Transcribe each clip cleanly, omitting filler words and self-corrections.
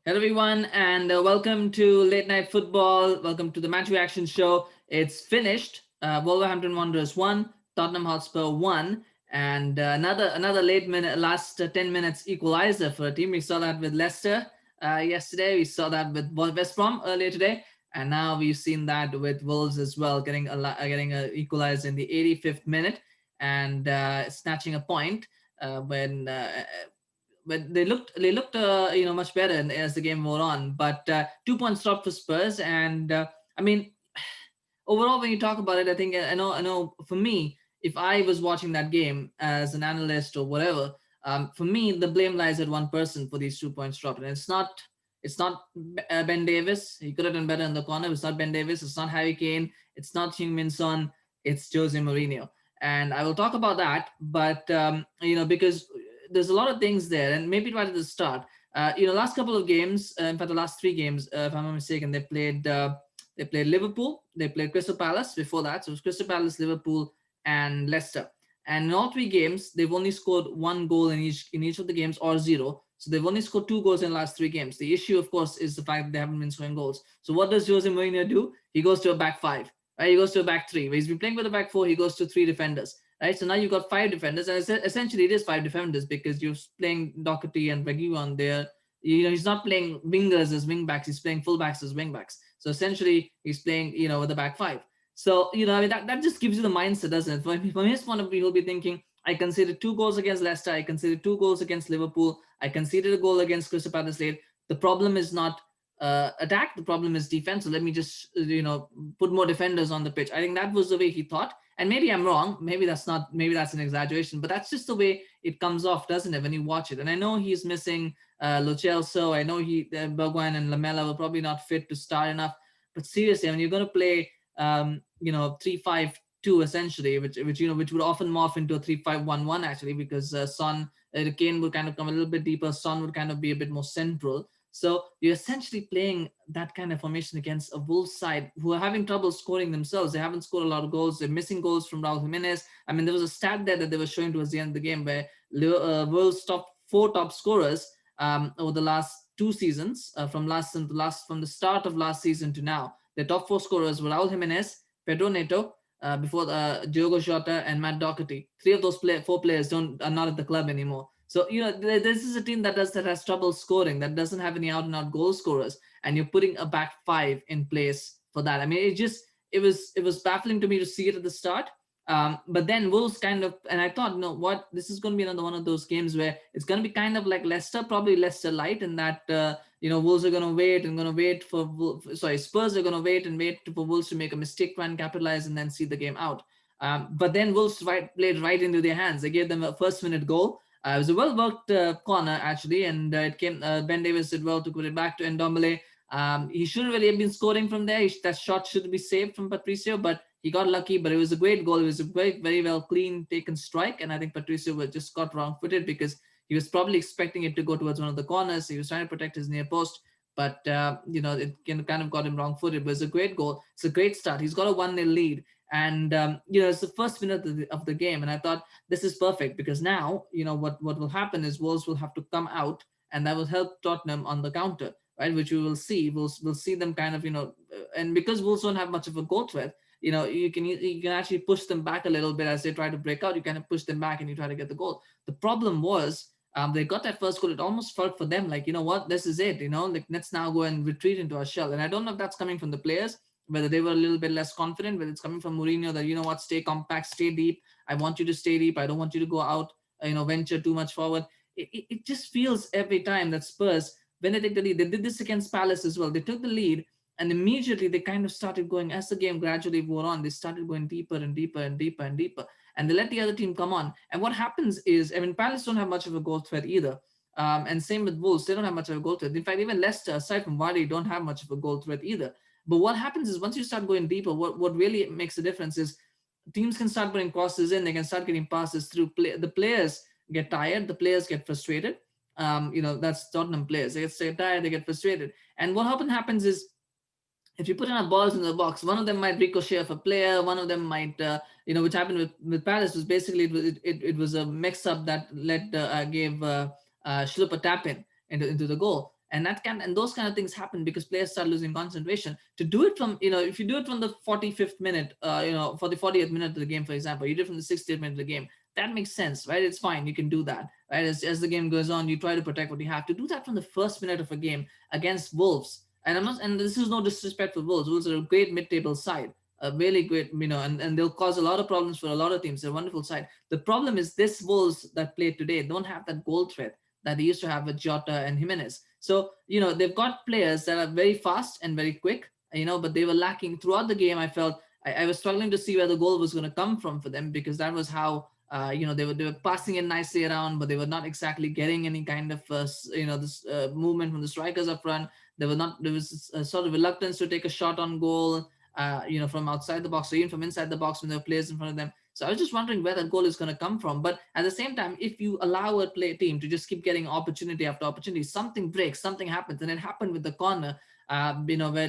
Hello, everyone, and welcome to Late Night Football. Welcome to the Match Reaction Show. It's finished. Wolverhampton Wanderers won, Tottenham Hotspur won, and another late minute, last 10 minutes equalizer for a team. We saw that with Leicester yesterday. We saw that with West Brom earlier today, and now we've seen that with Wolves as well, getting a equalizer in the 85th minute and snatching a point when but they looked much better as the game wore on. But 2 points dropped for Spurs, and I mean, overall, when you talk about it, I think I know. For me, if I was watching that game as an analyst or whatever, for me the blame lies at one person for these 2 points dropped, and it's not Ben Davis. He could have done better in the corner. It's not Ben Davis. It's not Harry Kane. It's not Heung-min Son. It's Jose Mourinho. And I will talk about that, but because there's a lot of things there, and maybe right at the start, last couple of games, in fact, the last three games, if I'm not mistaken, they played Liverpool, they played Crystal Palace before that. So it was Crystal Palace, Liverpool, and Leicester. And in all three games, they've only scored one goal in each of the games or zero. So they've only scored two goals in the last three games. The issue, of course, is the fact that they haven't been scoring goals. So what does Jose Mourinho do? He goes to a back five. Right? He goes to a back three. Where he's been playing with a back four, he goes to three defenders. Right? So now you've got five defenders, and essentially it is five defenders because you're playing Doherty and Reguilon there. He's not playing wingers as wing backs; he's playing fullbacks as wing backs. So essentially, he's playing, with the back five. So, I mean, that just gives you the mindset, doesn't it? From his point of view, he'll be thinking, I conceded two goals against Leicester. I conceded two goals against Liverpool. I conceded a goal against Crystal Palace late. The problem is not attack. The problem is defense. So let me just, put more defenders on the pitch. I think that was the way he thought. And maybe I'm wrong. Maybe that's an exaggeration, but that's just the way it comes off, doesn't it, when you watch it? And I know he's missing Lo Celso. I know Bergwijn and Lamela were probably not fit to start enough. But seriously, I mean, you're going to play, 3-5-2 essentially, which would often morph into a 3-5-1-1 actually, because Kane would kind of come a little bit deeper. Son would kind of be a bit more central. So you're essentially playing that kind of formation against a Wolves side who are having trouble scoring themselves. They haven't scored a lot of goals. They're missing goals from Raul Jimenez. I mean, there was a stat there that they were showing towards the end of the game where Wolves' four top scorers over the last two seasons, from the start of last season to now. The top four scorers were Raul Jimenez, Pedro Neto, before Diogo Jota and Matt Doherty. Three of those four players are not at the club anymore. So this is a team that has trouble scoring, that doesn't have any out and out goal scorers, and you're putting a back five in place for that. I mean, it was baffling to me to see it at the start. But then Wolves kind of, and I thought, no, what, this is going to be another one of those games where it's going to be kind of like Leicester, probably Leicester light, in that Wolves are going to wait and going to wait Spurs are going to wait and wait for Wolves to make a mistake, try and capitalize, and then see the game out. But then Wolves played right into their hands. They gave them a first-minute goal. It was a well-worked corner actually, and it came. Ben Davis did well to put it back to Ndombele. He shouldn't really have been scoring from there. That shot should be saved from Patricio, but he got lucky. But it was a great goal. It was a very well clean taken strike, and I think Patricio was just got wrong-footed because he was probably expecting it to go towards one of the corners. He was trying to protect his near post, but it kind of got him wrong-footed. But it's a great goal. It's a great start. He's got a 1-0 lead, and it's the first minute of the game, and I thought this is perfect because now what will happen is Wolves will have to come out, and that will help Tottenham on the counter, right? Which we will see. We'll see them kind of and because Wolves don't have much of a goal threat, you can actually push them back a little bit as they try to break out. You kind of push them back and you try to get the goal. The problem was they got that first goal. It almost felt for them like, what, this is it. Like, let's now go and retreat into our shell. And I don't know if that's coming from the players, whether they were a little bit less confident, whether it's coming from Mourinho that, what, stay compact, stay deep. I want you to stay deep. I don't want you to go out, venture too much forward. It just feels every time that Spurs, when they take the lead, they did this against Palace as well. They took the lead and immediately they kind of started going, as the game gradually wore on, they started going deeper and deeper and deeper and deeper. And they let the other team come on. And what happens is, I mean, Palace don't have much of a goal threat either. And same with Wolves, they don't have much of a goal threat. In fact, even Leicester, aside from Vardy, don't have much of a goal threat either. But what happens is once you start going deeper, what really makes a difference is teams can start putting crosses in, they can start getting passes through. The players get tired, the players get frustrated. That's Tottenham players. They get tired, they get frustrated. And what often happens is if you put enough balls in the box, one of them might ricochet off a player, one of them might, which happened with Palace was basically it was a mix up that gave Schlupp a tap into the goal. And those kind of things happen because players start losing concentration. To do it from, if you do it from the 45th minute, for the 40th minute of the game, for example, you do it from the 60th minute of the game, that makes sense, right? It's fine, you can do that, right? As the game goes on, you try to protect what you have. To do that from the first minute of a game against Wolves, and this is no disrespect for Wolves. Wolves are a great mid-table side, a really great, and they'll cause a lot of problems for a lot of teams. They're a wonderful side. The problem is this Wolves that play today don't have that goal threat that they used to have with Jota and Jimenez. So, they've got players that are very fast and very quick, but they were lacking throughout the game. I felt I was struggling to see where the goal was going to come from for them, because that was how they were passing it nicely around, but they were not exactly getting any kind of this movement from the strikers up front. There was a sort of reluctance to take a shot on goal, from outside the box or even from inside the box when there were players in front of them. So I was just wondering where that goal is going to come from. But at the same time, if you allow a play team to just keep getting opportunity after opportunity, something breaks, something happens, and it happened with the corner. Where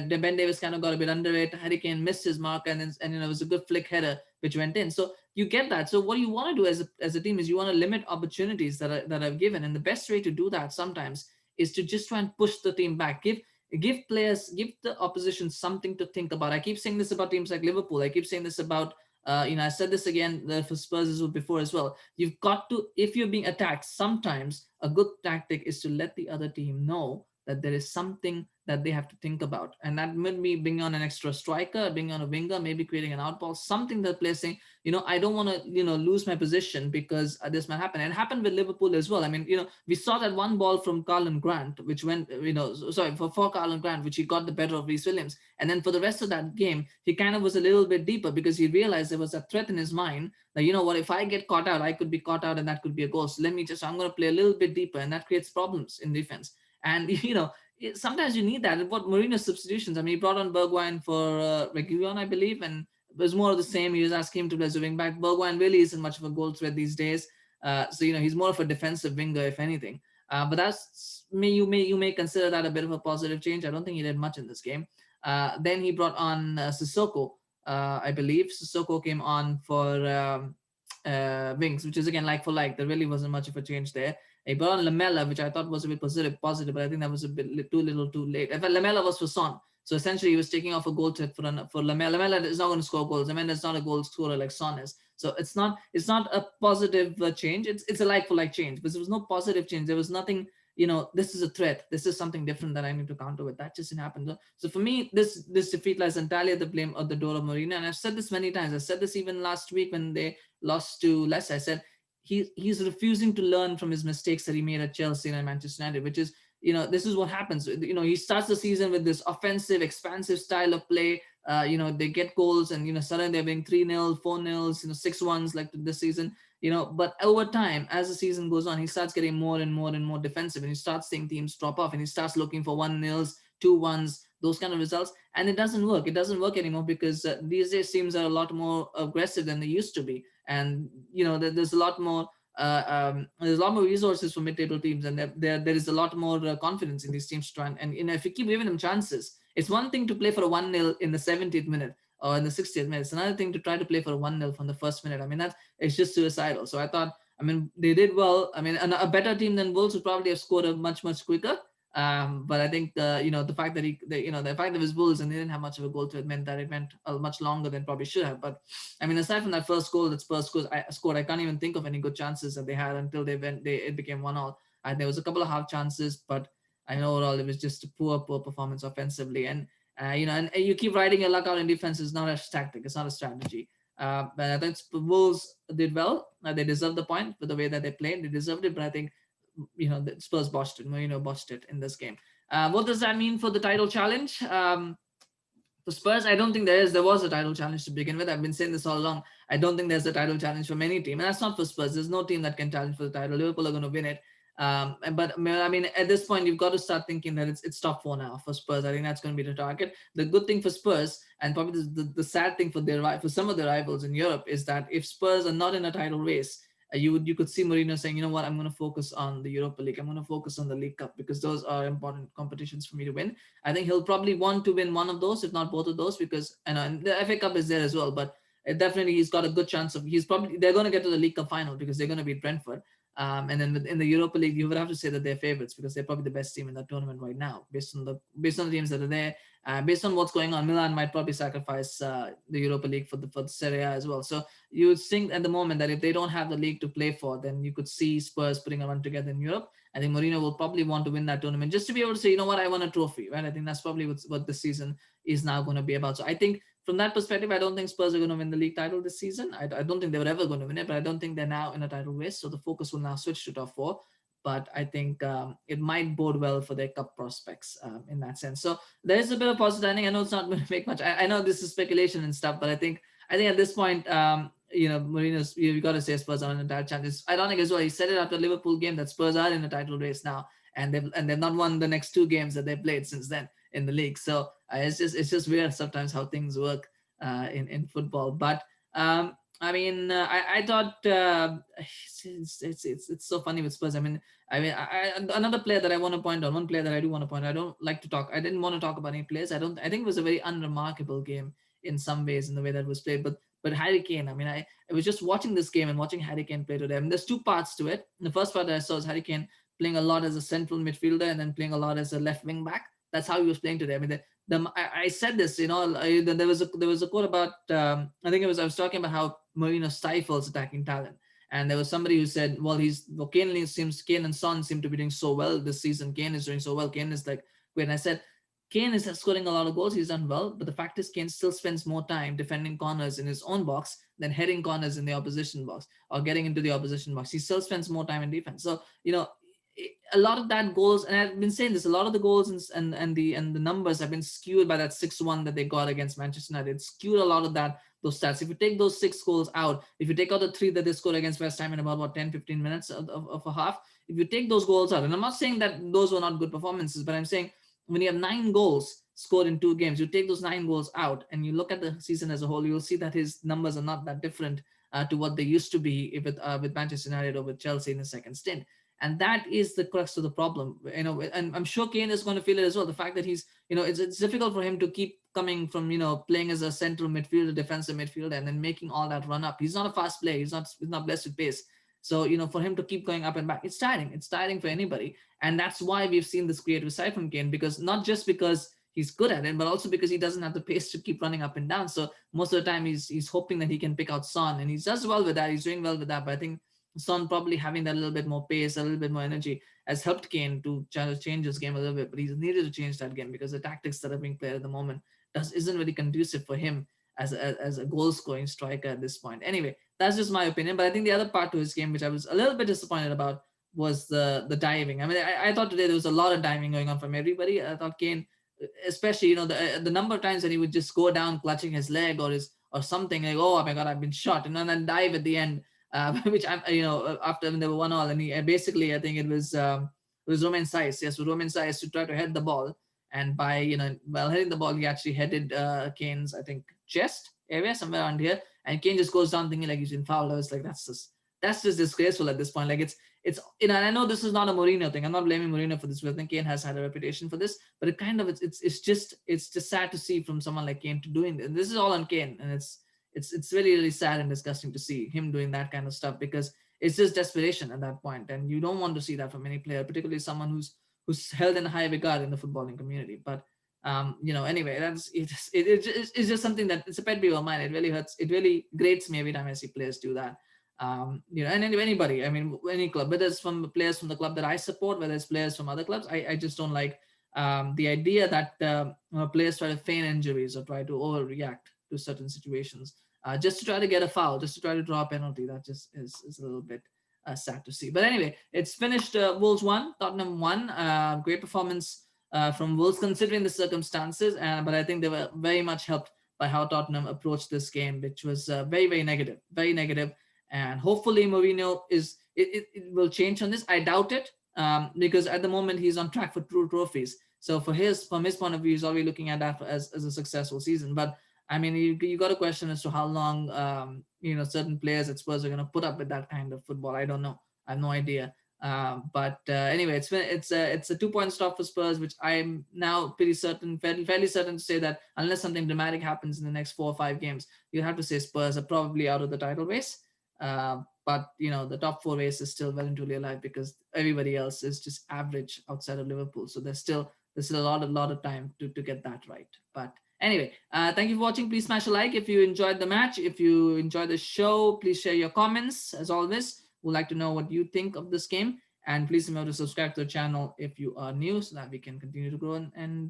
Ben Davis kind of got a bit under it. Harry Kane missed his mark, and it was a good flick header which went in. So you get that. So what you want to do as a team is you want to limit opportunities that are given, and the best way to do that sometimes is to just try and push the team back. Give the opposition something to think about. I keep saying this about teams like Liverpool. I keep saying this about I said this again for Spurs before as well. You've got to, if you're being attacked, sometimes a good tactic is to let the other team know that there is something that they have to think about. And that might be bringing on an extra striker, bringing on a winger, maybe creating an outball, something that players saying, I don't want to, lose my position because this might happen. And it happened with Liverpool as well. I mean, we saw that one ball from Carlin Grant, which went, for Carlin Grant, which he got the better of Reece Williams. And then for the rest of that game, he kind of was a little bit deeper because he realized there was a threat in his mind that, if I get caught out, I could be caught out and that could be a goal. So I'm going to play a little bit deeper, and that creates problems in defense. And, sometimes you need that. What Mourinho's substitutions, I mean, he brought on Bergwijn for Reguilon, I believe, and it was more of the same. He was asking him to play as a wing back. Bergwijn really isn't much of a goal threat these days. So, he's more of a defensive winger, if anything. But you may consider that a bit of a positive change. I don't think he did much in this game. Then he brought on Sissoko, I believe. Sissoko came on for wings, which is again like for like. There really wasn't much of a change there. He brought on Lamela, which I thought was a bit positive, but I think that was a bit too little, too late. In fact, Lamela was for Son, so essentially he was taking off a goal threat for Lamela. Lamela is not going to score goals. I mean, it's not a goal scorer like Son is. So it's not a positive change. It's a like for like change, because there was no positive change. There was nothing. This is a threat. This is something different that I need to counter with. That just didn't happen. So for me, this defeat lies entirely at the blame of the door of Mourinho. And I've said this many times. I said this even last week when they lost to Leicester. I said he's refusing to learn from his mistakes that he made at Chelsea and Manchester United, which is, this is what happens. He starts the season with this offensive, expansive style of play. They get goals and, suddenly they're winning 3-0, 4-0, 6-1s like this season, but over time, as the season goes on, he starts getting more and more and more defensive, and he starts seeing teams drop off, and he starts looking for 1-0s, 2-1s, those kind of results. And it doesn't work. It doesn't work anymore because these days teams are a lot more aggressive than they used to be. And, there's a lot more resources for mid-table teams, and there is a lot more confidence in these teams to try and if you keep giving them chances, it's one thing to play for a 1-0 in the 70th minute or in the 60th minute. It's another thing to try to play for a 1-0 from the first minute. I mean, it's just suicidal. So I thought, they did well. I mean, a better team than Wolves would probably have scored a much, much quicker. But I think the fact that the fact that it was Wolves and they didn't have much of a goal to it meant that it went much longer than probably should have. But I mean, aside from that first goal that Spurs scored, I can't even think of any good chances that they had until it became 1-1. And there was a couple of half chances, but I know overall it was just a poor performance offensively. And and you keep riding your luck out in defense is not a tactic, it's not a strategy. But I think Wolves did well. They deserved the point for the way that they played. They deserved it, but I think the Spurs botched it. Mourinho botched it in this game. What does that mean for the title challenge? For Spurs, I don't think there was a title challenge to begin with. I've been saying this all along. I don't think there's a title challenge for many teams. And that's not for Spurs. There's no team that can challenge for the title. Liverpool are going to win it. But I mean, at this point, you've got to start thinking that it's top four now for Spurs. I think that's going to be the target. The good thing for Spurs, and probably the sad thing for some of their rivals in Europe, is that if Spurs are not in a title race, you could see Mourinho saying, you know what, I'm going to focus on the Europa League. I'm going to focus on the League Cup because those are important competitions for me to win. I think he'll probably want to win one of those, if not both of those, because and the FA Cup is there as well. But definitely, he's got a good chance of. They're going to get to the League Cup final because they're going to beat Brentford. And then in the Europa League, you would have to say that they're favorites because they're probably the best team in that tournament right now, based on the teams that are there. Based on what's going on, Milan might probably sacrifice the Europa League for the Serie A as well. So you would think at the moment that if they don't have the league to play for, then you could see Spurs putting a run together in Europe. I think Mourinho will probably want to win that tournament just to be able to say, you know what, I won a trophy, right? I think that's probably what the season is now going to be about. So I think from that perspective, I don't think Spurs are going to win the league title this season. I don't think they were ever going to win it, but I don't think they're now in a title race. So the focus will now switch to top four. But I think it might bode well for their cup prospects in that sense. So there's a bit of positive ending. I know it's not going to make much. I know this is speculation and stuff, but I think at this point, Mourinho's, you got to say Spurs are in a title chance. It's ironic as well. He said it after the Liverpool game that Spurs are in a title race now, and they've not won the next two games that they played since then in the league. So it's just weird sometimes how things work in football. But I thought it's so funny with Spurs. Another player that I want to point out, one player that I do want to point out, I don't like to talk. I didn't want to talk about any players. I think it was a very unremarkable game in some ways in the way that was played. But Harry Kane, I was just watching this game and watching Harry Kane play today. There's two parts to it. The first part that I saw is Harry Kane playing a lot as a central midfielder and then playing a lot as a left wing back. That's how he was playing today. I said this, there was a quote about I was talking about how Mourinho stifles attacking talent, and there was somebody who said, well, Kane and Son seem to be doing so well this season. Kane is doing so well. Kane is like great. And I said Kane is scoring a lot of goals. He's done well, but the fact is Kane still spends more time defending corners in his own box than heading corners in the opposition box or getting into the opposition box. He still spends more time in defense. So a lot of that goals, and I've been saying this, a lot of the goals and the numbers have been skewed by that 6-1 that they got against Manchester United. It skewed a lot of those stats. If you take those 6 goals out, if you take out the 3 that they scored against West Ham in about 10-15 minutes of a half, if you take those goals out, and I'm not saying that those were not good performances, but I'm saying when you have 9 goals scored in 2 games, you take those 9 goals out and you look at the season as a whole, you'll see that his numbers are not that different to what they used to be with Manchester United or with Chelsea in the second stint. And that is the crux of the problem, and I'm sure Kane is going to feel it as well. The fact that it's difficult for him to keep coming from, playing as a central midfielder, defensive midfielder, and then making all that run up. He's not a fast player. He's not blessed with pace. So, for him to keep going up and back, it's tiring. It's tiring for anybody. And that's why we've seen this creative side from Kane, because not just because he's good at it, but also because he doesn't have the pace to keep running up and down. So most of the time he's hoping that he can pick out Son, and he does well with that. He's doing well with that. But I think Son probably having that little bit more pace, a little bit more energy has helped Kane to change his game a little bit. But he's needed to change that game because the tactics that are being played at the moment isn't really conducive for him as a goal scoring striker at this point. Anyway, that's just my opinion. But I think the other part to his game, which I was a little bit disappointed about, was the diving. I thought today there was a lot of diving going on from everybody. I thought Kane, especially, the number of times that he would just go down clutching his leg or something, like, oh my god, I've been shot, and then dive at the end, which I'm, after they were 1-1, and he basically, I think it was Romain Saïss, yes, with Romain Saïss to try to head the ball, and by while heading the ball, he actually headed Kane's, I think, chest area somewhere around here, and Kane just goes down thinking like he's been fouled. I was like, that's just disgraceful at this point. Like it's and I know this is not a Mourinho thing. I'm not blaming Mourinho for this. I think Kane has had a reputation for this, but it's just sad to see from someone like Kane to doing this. This is all on Kane, and it's really, really sad and disgusting to see him doing that kind of stuff, because it's just desperation at that point, and you don't want to see that from any player, particularly someone who's held in high regard in the footballing community. But anyway, it's just something that it's a pet peeve of mine. It really hurts. It really grates me every time I see players do that. And anybody, any club, whether it's from players from the club that I support, whether it's players from other clubs, I just don't like the idea that players try to feign injuries or try to overreact to certain situations just to try to get a foul, just to try to draw a penalty. That just is a little bit sad to see. But anyway, it's finished. Wolves won, Tottenham won. Great performance from Wolves considering the circumstances, but I think they were very much helped by how Tottenham approached this game, which was very, very negative, very negative. And hopefully Mourinho it will change on this. I doubt it, because at the moment he's on track for 2 trophies. So from his point of view, he's already looking at that as a successful season. But you got a question as to how long certain players at Spurs are going to put up with that kind of football. I don't know. I have no idea. But anyway, it's a 2-point stop for Spurs, which I'm now pretty certain, fairly certain to say that unless something dramatic happens in the next 4 or 5 games, you have to say Spurs are probably out of the title race. but the top four race is still well and truly alive because everybody else is just average outside of Liverpool. So there's still a lot of time to get that right. But anyway, thank you for watching. Please smash a like if you enjoyed the match. If you enjoyed the show, please share your comments. As always, we'd like to know what you think of this game. And please remember to subscribe to the channel if you are new, so that we can continue to grow and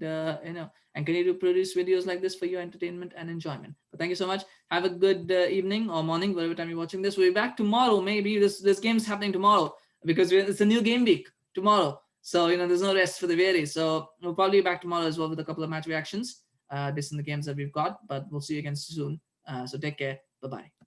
continue to produce videos like this for your entertainment and enjoyment. But thank you so much. Have a good evening or morning, whatever time you're watching this. We'll be back tomorrow. Maybe this game's happening tomorrow because it's a new game week tomorrow. So there's no rest for the weary. So we'll probably be back tomorrow as well with a couple of match reactions based on the games that we've got. But we'll see you again soon. So take care. Bye bye.